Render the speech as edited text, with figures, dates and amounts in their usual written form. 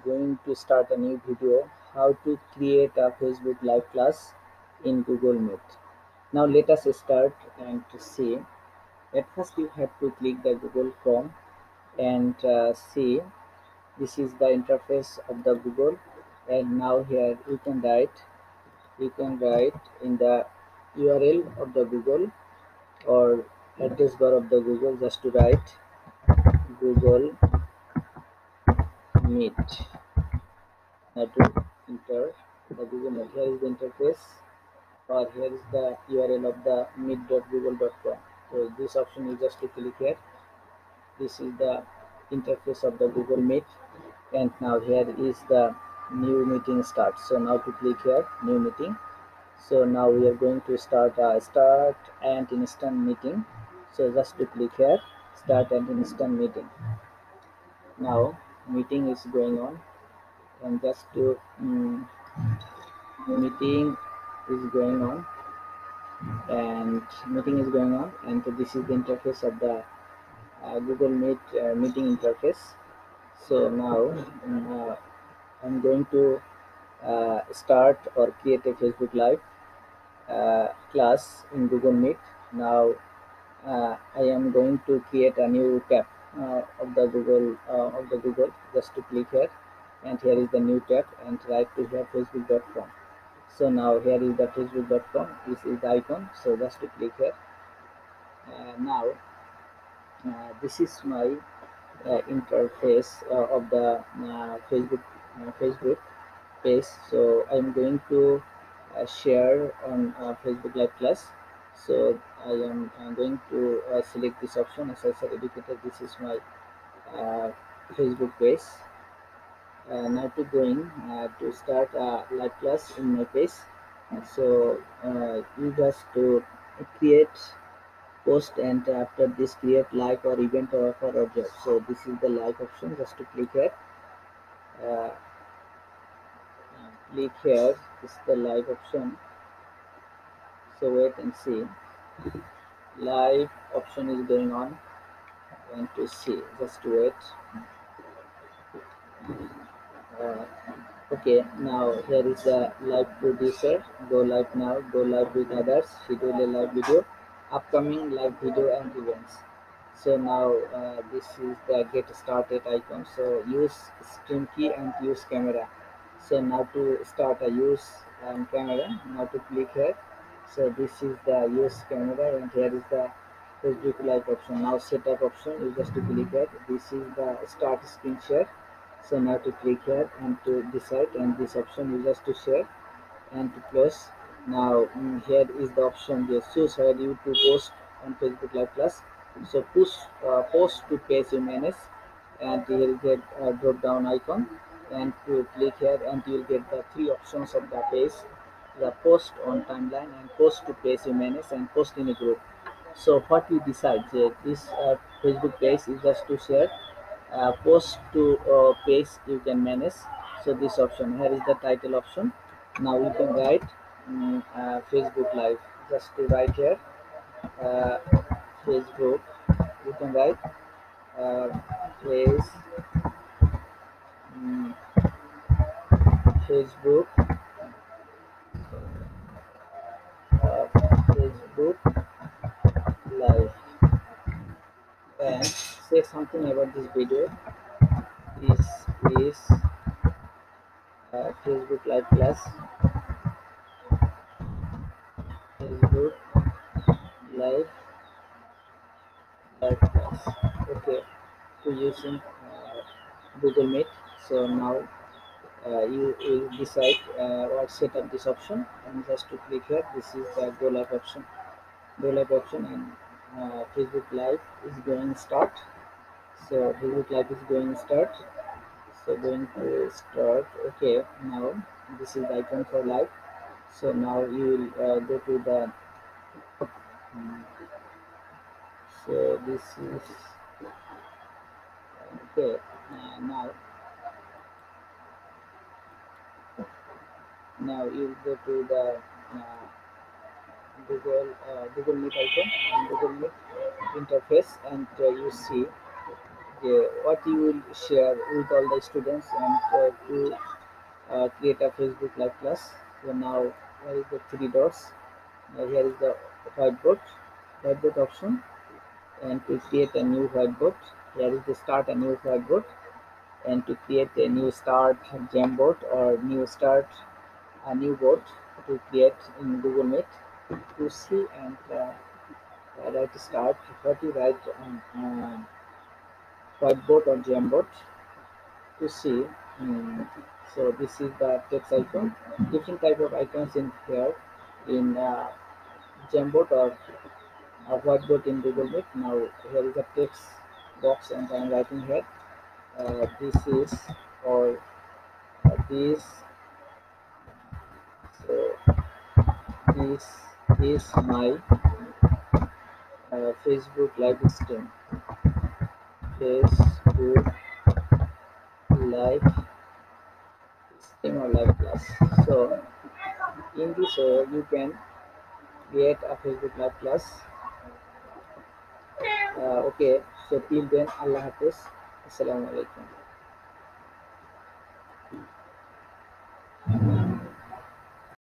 going to start a new video how to create a Facebook live class in Google Meet. Now let us start and to see. At first you have to click the Google Chrome and see this is the interface of the Google, and now here you can write in the URL of the Google or address bar of the Google, just to write Google Meet. Now to enter the Google Meet, here is the interface, or here is the URL of the meet.google.com. So this option is just to click here. This is the interface of the Google Meet, and now here is the new meeting start. So now to click here, new meeting. So now we are going to start and instant meeting. So just to click here, start and instant meeting. Now meeting is going on, and just to meeting is going on and meeting is going on, and so this is the interface of the Google Meet meeting interface. So now I'm going to start or create a Facebook Live class in Google Meet. Now I am going to create a new tab of the Google. Just to click here, and here is the new tab, and write to here facebook.com. So now here is the facebook.com. This is the icon. So just to click here. Now this is my interface of the Facebook page. So I'm going to share on Facebook Live class. So I am going to select this option, assessor educator. This is my uh, Facebook page. Now to going to start a live class in my page. So you just to create post, and after this create like or event or offer or job. So this is the like option. Just to click here, uh, click here, this is the live option. So wait and see, live option is going on, and to see, just wait. uh, okay, now here is the live producer. Go live now, go live with others, schedule a live video, upcoming live video and events. So now this is the get started icon. So use stream key and use camera. So now to start a use camera, now to click here. So this is the use camera, and here is the Facebook live option. Now setup option is just to click here. This is the start screen share. So now to click here and to decide, and this option is just to share and to close. Now here is the option, just choose where you to post on Facebook Live Class. So push post to page you manage, and you will get a drop down icon, and to click here, and you will get the three options of the page: the post on timeline, and post to page you manage, and post in a group. So what you decide, this Facebook page is just to share, post to page you can manage. So this option, here is the title option. Now you can write Facebook Live. Just to write here, uh, Facebook. You can write uh, face, mm, Facebook, uh, Facebook Live, and say something about this video. This is Facebook Live class. Facebook Live class. Okay, to using Google Meet. So now you will decide or set up this option, and just to click here. This is the go live option. Go live option, and Facebook Live is going start. So Facebook Live is going start. So going to start. Okay, now this is the icon for live. So now you will go to the. So this is okay. Now you go to the Google Meet icon and Google Meet interface, and you see what you will share with all the students and to create a Facebook Live class. So now here is the three dots. Now here is the whiteboard, whiteboard option, and to create a new whiteboard, here is the start a new whiteboard, and to create a new start Jamboard or new start a new board to create in Google Meet to see and write start what you write on whiteboard or Jamboard to see. mm, so this is the text icon, different type of icons in here in Jamboard or whiteboard in Google Meet. Now here is a text box and I am writing here. This is or this. So this is my Facebook live stream. Facebook live stream or live class. So in this you can create a Facebook live class. Okay. So till then, Allah Hafiz. Assalamu alaikum.